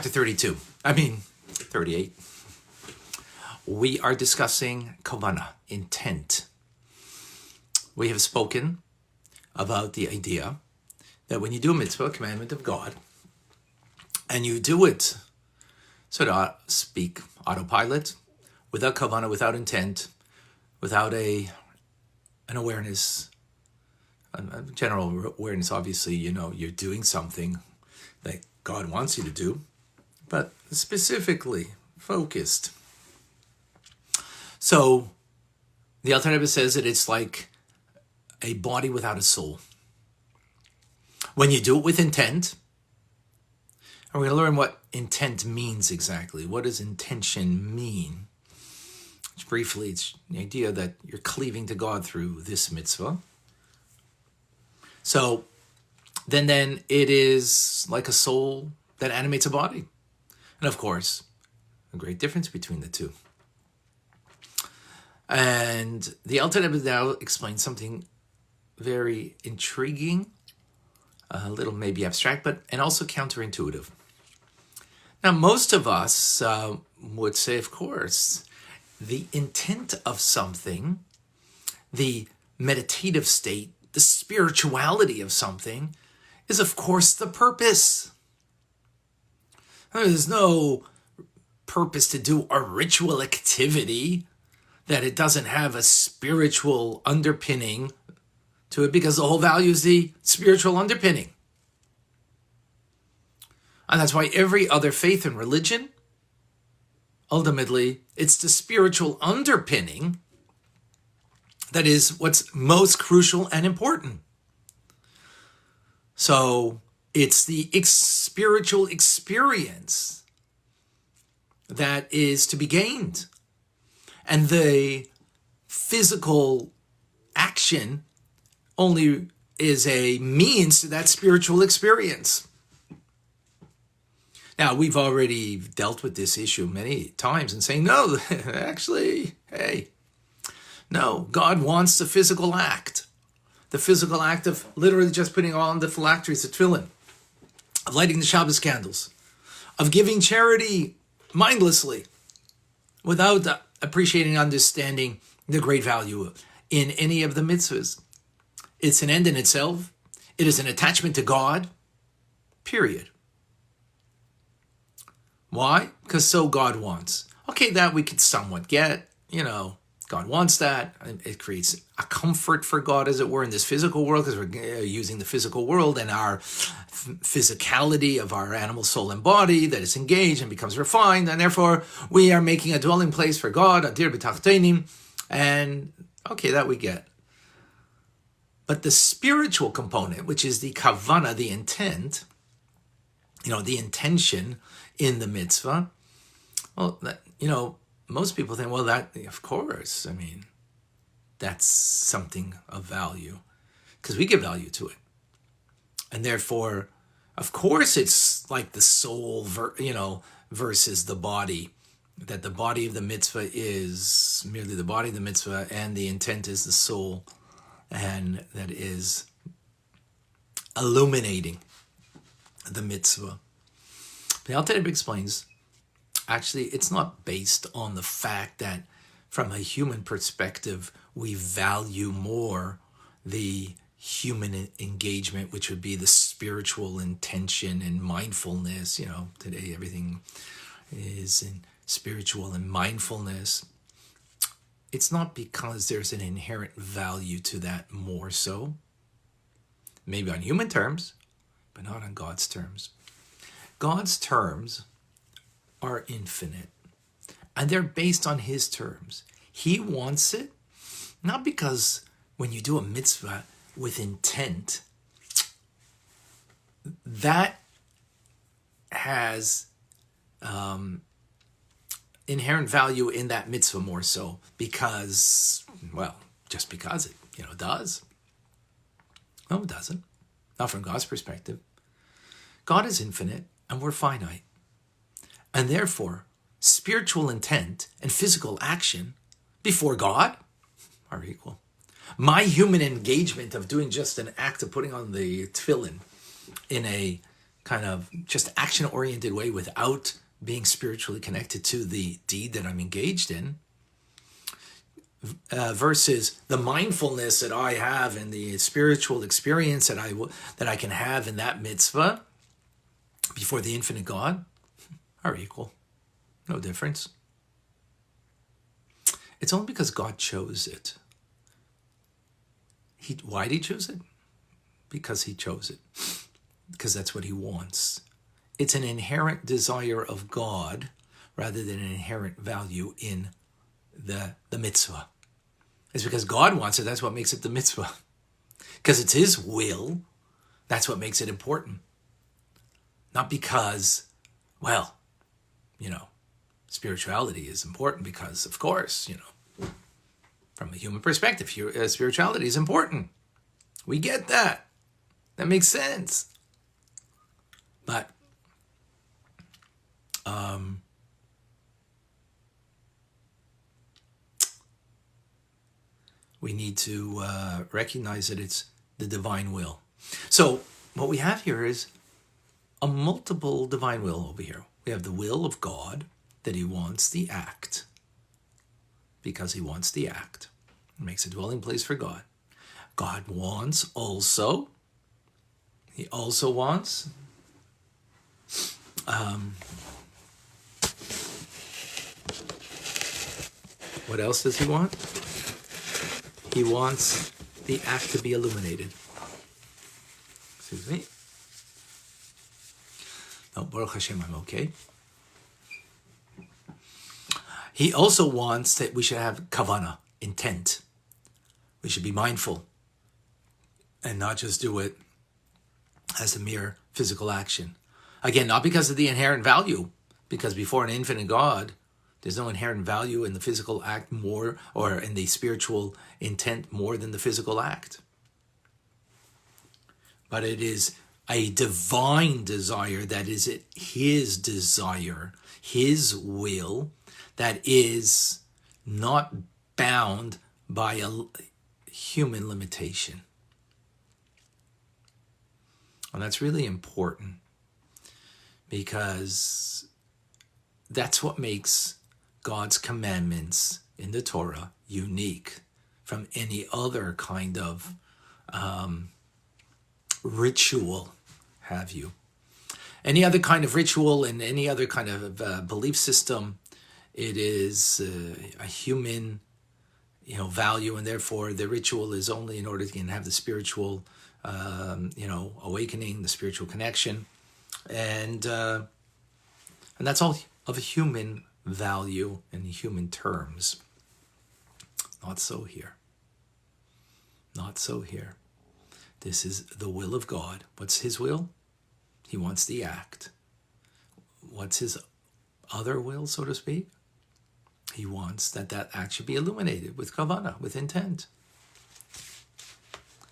Chapter 38. We are discussing kavana, intent. We have spoken about the idea that when you do a mitzvah, a commandment of God, and you do it, so to speak, autopilot, without kavana, without intent, without an awareness, a general awareness, obviously, you're doing something that God wants you to do, but specifically focused. So the Alter Rebbe says that it's like a body without a soul. When you do it with intent, and we're going to learn what intent means exactly. What does intention mean? Briefly, it's the idea that you're cleaving to God through this mitzvah. So then it is like a soul that animates a body. And of course, a great difference between the two. And the Alter Rebbe now explains something very intriguing, a little maybe abstract, and also counterintuitive. Now, most of us would say, of course, the intent of something, the meditative state, the spirituality of something is, of course, the purpose. There's no purpose to do a ritual activity that it doesn't have a spiritual underpinning to it, because the whole value is the spiritual underpinning. And that's why every other faith and religion, ultimately, it's the spiritual underpinning that is what's most crucial and important. So it's the spiritual experience that is to be gained. And the physical action only is a means to that spiritual experience. Now, we've already dealt with this issue many times and saying, no, actually, no, God wants the physical act. The physical act of literally just putting on the phylacteries, the tefillin, of lighting the Shabbos candles, of giving charity mindlessly, without appreciating and understanding the great value in any of the mitzvahs. It's an end in itself. It is an attachment to God, period. Why? Because so God wants. Okay, that we could somewhat get, God wants that. It creates a comfort for God, as it were, in this physical world, because we're using the physical world and our physicality of our animal soul and body that is engaged and becomes refined, and therefore we are making a dwelling place for God, adir b'tachtenim, and okay, that we get. But the spiritual component, which is the kavana, the intent, the intention in the mitzvah, well, most people think, well, that, of course, that's something of value, because we give value to it. And therefore, of course, it's like the soul, versus the body, that the body of the mitzvah is merely the body of the mitzvah, and the intent is the soul, and that is illuminating the mitzvah. The Alter Rebbe explains, actually, it's not based on the fact that from a human perspective, we value more the human engagement, which would be the spiritual intention and mindfulness. Today everything is in spiritual and mindfulness. It's not because there's an inherent value to that more so. Maybe on human terms, but not on God's terms. God's terms are infinite, and they're based on his terms. He wants it, not because when you do a mitzvah with intent, that has inherent value in that mitzvah more so because, just because it, does. No, it doesn't. Not from God's perspective. God is infinite, and we're finite. And therefore, spiritual intent and physical action before God are equal. My human engagement of doing just an act of putting on the tefillin in a kind of just action-oriented way without being spiritually connected to the deed that I'm engaged in, versus the mindfulness that I have and the spiritual experience that I can have in that mitzvah before the infinite God, are equal. No difference. It's only because God chose it. Why did he choose it? Because he chose it. Because that's what he wants. It's an inherent desire of God rather than an inherent value in the mitzvah. It's because God wants it, that's what makes it the mitzvah. Because it's his will, that's what makes it important. Not because, well, spirituality is important because, of course, from a human perspective, spirituality is important. We get that. That makes sense. But we need to recognize that it's the divine will. So what we have here is a multiple divine will over here. We have the will of God, that he wants the act, because he wants the act. It makes a dwelling place for God. God wants also, he also wants what else does he want? He wants the act to be illuminated. Excuse me. Oh, Baruch Hashem, I'm okay. He also wants that we should have kavanah, intent. We should be mindful and not just do it as a mere physical action. Again, not because of the inherent value, because before an infinite God, there's no inherent value in the physical act more, or in the spiritual intent more than the physical act. But it is a divine desire that is his desire, his will, that is not bound by a human limitation. And that's really important, because that's what makes God's commandments in the Torah unique from any other kind of ritual, have you. Any other kind of ritual and any other kind of belief system, it is a human value, and therefore the ritual is only in order to have the spiritual awakening, the spiritual connection, and that's all of a human value in human terms. Not so here. Not so here. This is the will of God. What's his will? He wants the act. What's his other will, so to speak? He wants that act should be illuminated with kavanah, with intent.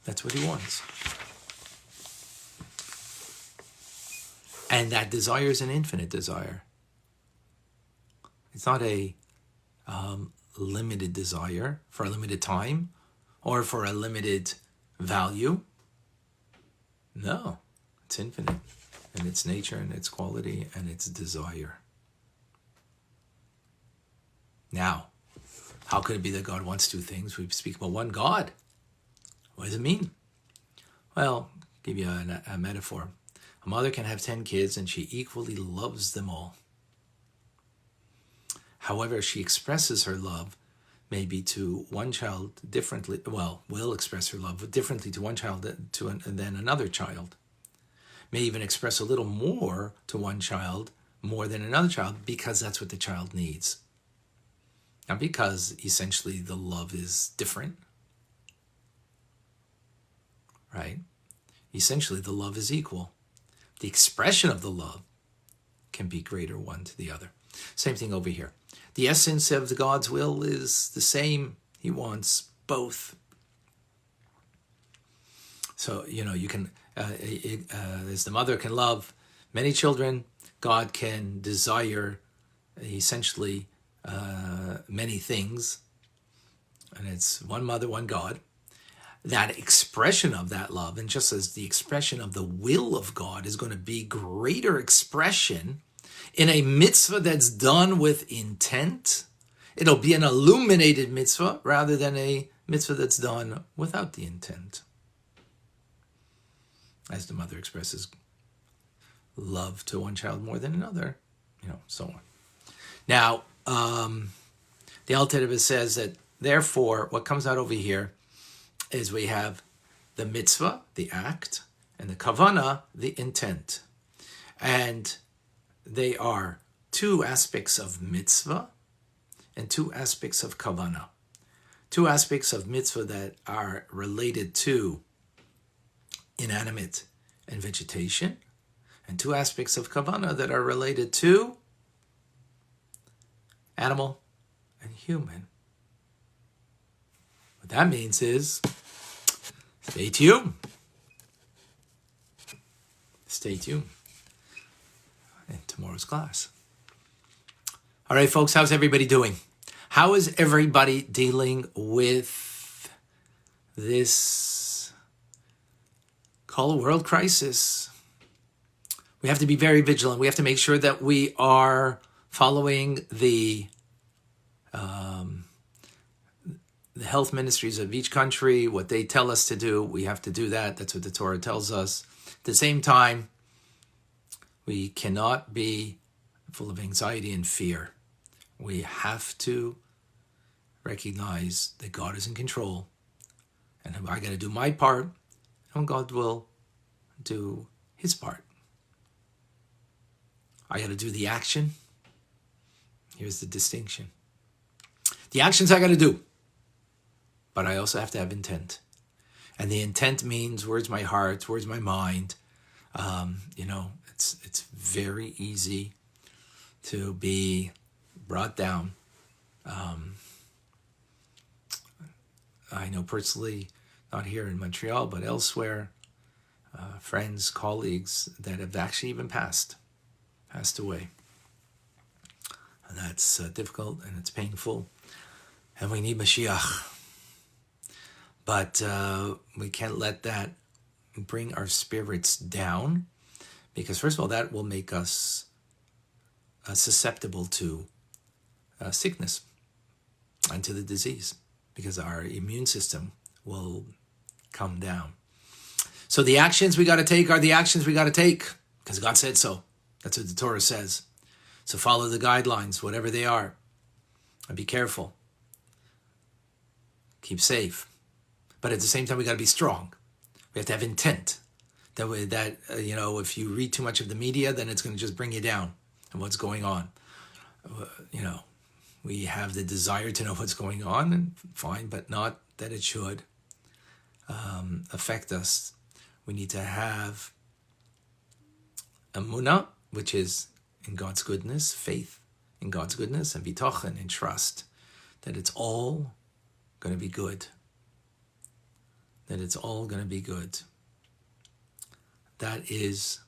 That's what he wants. And that desire is an infinite desire. It's not a limited desire for a limited time or for a limited value. No, it's infinite in its nature and its quality and its desire. Now, how could it be that God wants two things? We speak about one God. What does it mean? Well, I'll give you a metaphor. A mother can have 10 kids and she equally loves them all. However, she expresses her love maybe to one child differently, will express her love differently to one child than another child. May even express a little more to one child more than another child because that's what the child needs. Not because essentially the love is different, right? Essentially the love is equal. The expression of the love can be greater one to the other. Same thing over here. The essence of God's will is the same. He wants both. So, you can, as the mother can love many children, God can desire essentially many things. And it's one mother, one God. that expression of that love, and just as the expression of the will of God is going to be greater expression in a mitzvah that's done with intent, it'll be an illuminated mitzvah rather than a mitzvah that's done without the intent. As the mother expresses love to one child more than another, so on. Now, the Alter Rebbe says that, therefore, what comes out over here is we have the mitzvah, the act, and the kavanah, the intent. And they are two aspects of mitzvah and two aspects of kavanah. Two aspects of mitzvah that are related to inanimate and vegetation, and two aspects of kavanah that are related to animal and human. What that means is, stay tuned. Stay tuned in tomorrow's class. All right, folks, how's everybody doing? How is everybody dealing with this call world crisis? We have to be very vigilant. We have to make sure that we are following the health ministries of each country, what they tell us to do. We have to do that. That's what the Torah tells us. At the same time, we cannot be full of anxiety and fear. We have to recognize that God is in control, and I got to do my part, and God will do his part. I got to do the action. Here's the distinction. The actions I got to do, but I also have to have intent. And the intent means, where's my heart? Where's my mind? It's very easy to be brought down. I know personally, not here in Montreal, but elsewhere, friends, colleagues that have actually even passed away. And that's difficult and it's painful. And we need Mashiach. But we can't let that bring our spirits down, because first of all, that will make us susceptible to sickness and to the disease, because our immune system will come down. So the actions we got to take are the actions we got to take, because God said so. That's what the Torah says. So follow the guidelines, whatever they are, and be careful. Keep safe. But at the same time, we got to be strong. We have to have intent. That way, if you read too much of the media, then it's going to just bring you down and what's going on. We have the desire to know what's going on, and fine, but not that it should affect us. We need to have emunah, which is in God's goodness, faith in God's goodness, and bitachon, and trust that it's all going to be good. That it's all going to be good. That is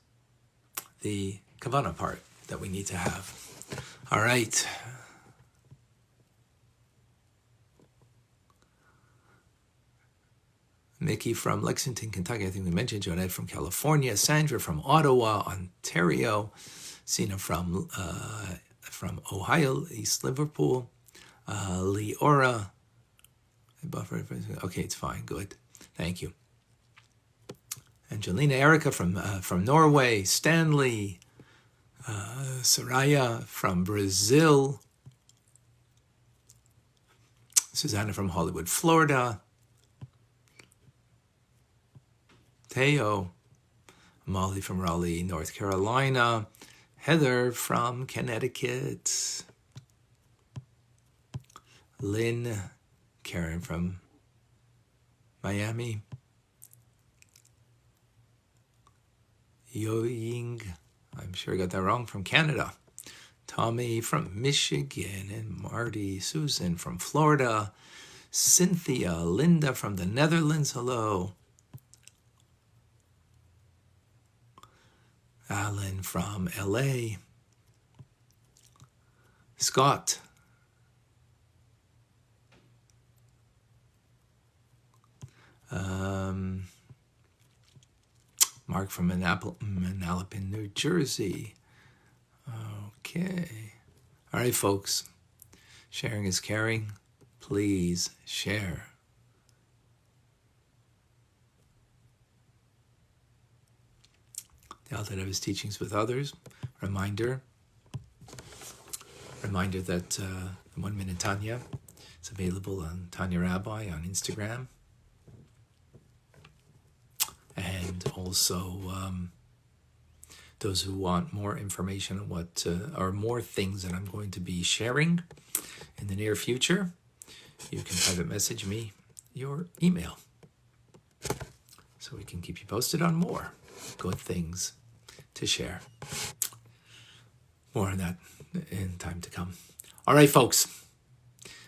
the kavanah part that we need to have. All right. Mickey from Lexington, Kentucky. I think we mentioned Jonette from California. Sandra from Ottawa, Ontario. Sina from Ohio, East Liverpool. Leora. Okay, it's fine. Good. Thank you. Angelina Erica from Norway. Stanley. Soraya from Brazil. Susanna from Hollywood, Florida. Teo. Molly from Raleigh, North Carolina. Heather from Connecticut. Lynn. Karen from Miami. Yo-Ying, I'm sure I got that wrong, from Canada. Tommy from Michigan, and Marty, Susan from Florida. Cynthia, Linda from the Netherlands, hello. Alan from LA. Scott. Mark from Manalapan, New Jersey. Okay. All right, folks. Sharing is caring. Please share. The outlet of his teachings with others. Reminder that the 1 Minute Tanya is available on Tanya Rabbi on Instagram. And also those who want more information on what are more things that I'm going to be sharing in the near future, you can private message me your email so we can keep you posted on more good things to share. More on that in time to come. All right, folks.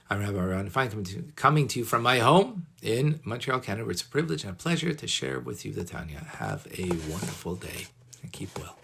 I'm Rabbi Ron Fine, coming to you from my home in Montreal, Canada, where it's a privilege and a pleasure to share with you the Tanya. Have a wonderful day and keep well.